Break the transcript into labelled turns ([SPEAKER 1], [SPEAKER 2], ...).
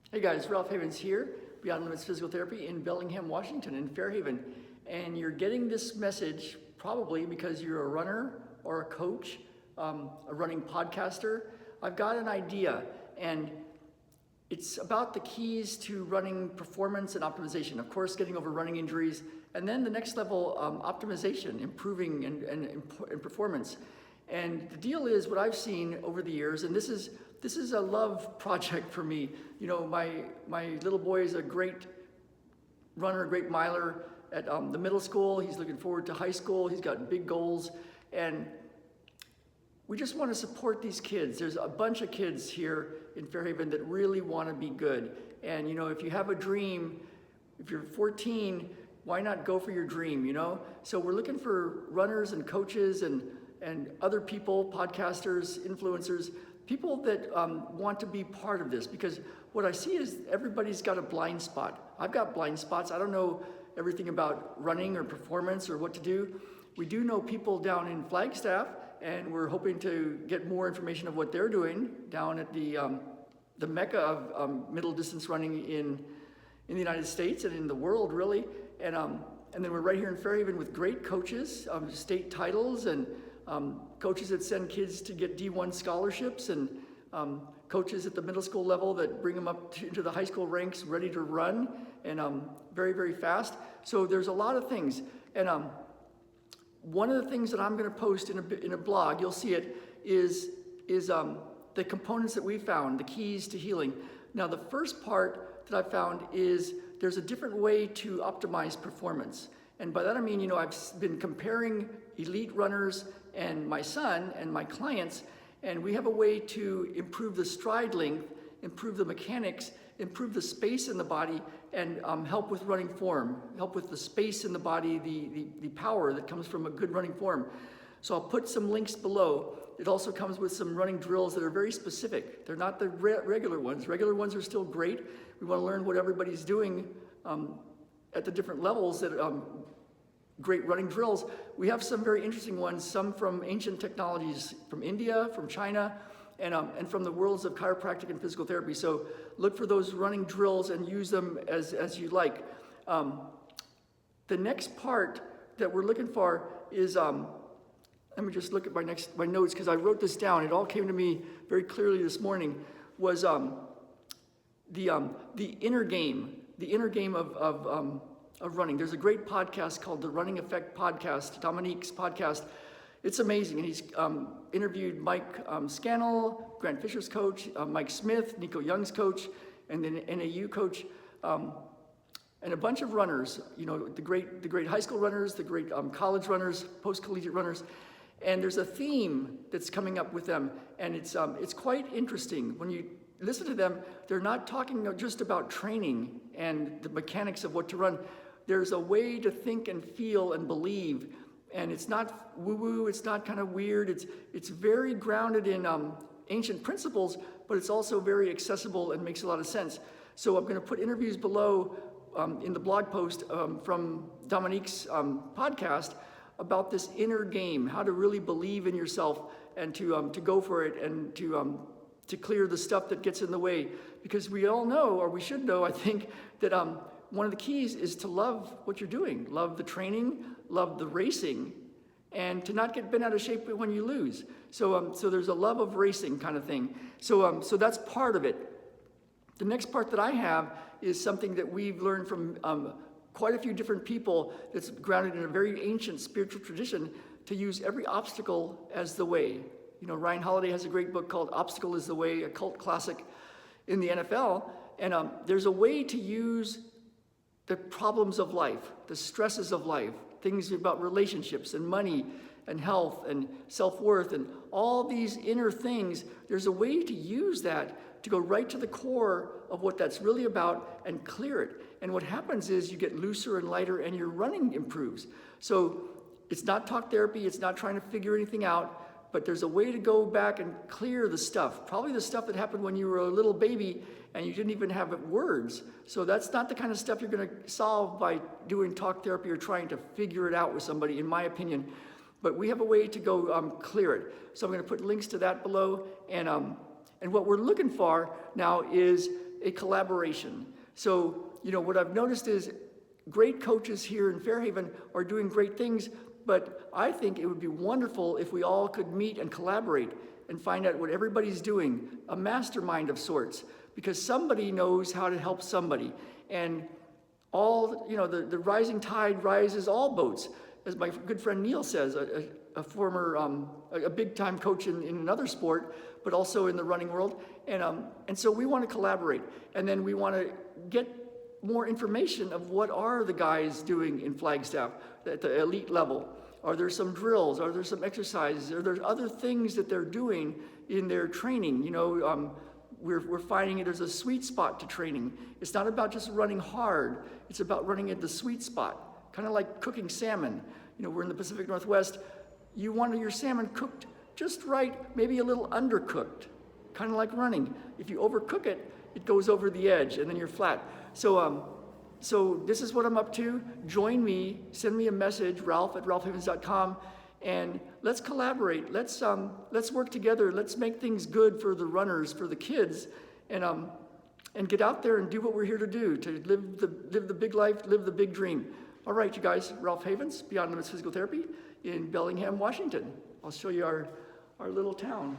[SPEAKER 1] Hey guys, Ralph Havens here, Beyond Limits Physical Therapy in Bellingham, Washington, in Fairhaven. And you're getting this message probably because you're a runner or a coach, a running podcaster. I've got an idea, and it's about the keys to running performance and optimization. Of course, getting over running injuries, and then the next level, optimization, improving and performance. And the deal is, what I've seen over the years, and this is a love project for me. You know, my little boy is a great runner, a great miler at the middle school. He's looking forward to high school. He's got big goals, and we just want to support these kids. There's a bunch of kids here in Fairhaven that really want to be good. And you know, if you have a dream, if you're 14, why not go for your dream, you know? So we're looking for runners and coaches and other people, podcasters, influencers, people that want to be part of this, because what I see is everybody's got a blind spot. I've got blind spots. I don't know everything about running or performance or what to do. We do know people down in Flagstaff, and we're hoping to get more information of what they're doing down at the mecca of middle distance running in the United States and in the world, really. And then we're right here in Fairhaven with great coaches, state titles, and coaches that send kids to get D1 scholarships, and coaches at the middle school level that bring them up into the high school ranks ready to run, and very, very fast. So there's a lot of things. And one of the things that I'm going to post in a blog, you'll see it, is the components that we found, the keys to healing. Now, the first part that I found is there's a different way to optimize performance. And by that I mean, you know, I've been comparing elite runners and my son and my clients, and we have a way to improve the stride length, improve the mechanics, improve the space in the body, and help with running form, help with the space in the body, the power that comes from a good running form. So I'll put some links below. It also comes with some running drills that are very specific. They're not the regular ones. Regular ones are still great. We want to learn what everybody's doing at the different levels, that great running drills. We have some very interesting ones, some from ancient technologies from India, from China, and from the worlds of chiropractic and physical therapy. So look for those running drills and use them as you like. The next part that we're looking for is, let me just look at my notes, because I wrote this down. It all came to me very clearly this morning, was the inner game of running. There's a great podcast called the Running Effect Podcast, Dominique's podcast. It's amazing, and he's interviewed Mike Scannell, Grant Fisher's coach, Mike Smith, Nico Young's coach, and then NAU coach, and a bunch of runners. You know, the great high school runners, the great college runners, post-collegiate runners, and there's a theme that's coming up with them, and it's quite interesting. When you listen to them, they're not talking just about training and the mechanics of what to run. There's a way to think and feel and believe. And it's not woo-woo, it's not kind of weird, it's very grounded in ancient principles, but it's also very accessible and makes a lot of sense. So I'm going to put interviews below in the blog post from Dominique's podcast about this inner game, how to really believe in yourself and to go for it, and to clear the stuff that gets in the way. Because we all know, or we should know, I think, that one of the keys is to love what you're doing, love the training, love the racing, and to not get bent out of shape when you lose. So there's a love of racing kind of thing. So that's part of it. The next part that I have is something that we've learned from quite a few different people that's grounded in a very ancient spiritual tradition, to use every obstacle as the way. You know, Ryan Holiday has a great book called Obstacle is the Way, a cult classic in the NFL, and there's a way to use the problems of life, the stresses of life, things about relationships and money and health and self-worth and all these inner things. There's a way to use that to go right to the core of what that's really about and clear it. And what happens is you get looser and lighter, and your running improves. So it's not talk therapy, it's not trying to figure anything out, but there's a way to go back and clear the stuff, probably the stuff that happened when you were a little baby and you didn't even have words. So that's not the kind of stuff you're going to solve by doing talk therapy or trying to figure it out with somebody, in my opinion. But we have a way to go clear it. So I'm going to put links to that below. And what we're looking for now is a collaboration. So, what I've noticed is great coaches here in Fairhaven are doing great things, but I think it would be wonderful if we all could meet and collaborate and find out what everybody's doing, a mastermind of sorts, because somebody knows how to help somebody. And the rising tide rises all boats, as my good friend Neil says, a former, a big-time coach in another sport, but also in the running world. And so we want to collaborate, and then we want to get more information of what are the guys doing in Flagstaff at the elite level. Are there some drills? Are there some exercises? Are there other things that they're doing in their training? We're finding there's a sweet spot to training. It's not about just running hard. It's about running at the sweet spot, kind of like cooking salmon. We're in the Pacific Northwest. You want your salmon cooked just right, maybe a little undercooked, kind of like running. If you overcook it, it goes over the edge, and then you're flat. So this is what I'm up to. Join me. Send me a message, ralph@ralphhavens.com, and let's collaborate. Let's work together. Let's make things good for the runners, for the kids, and get out there and do what we're here to do, to live the big life, live the big dream. All right, you guys, Ralph Havens, Beyond Limits Physical Therapy in Bellingham, Washington. I'll show you our little town.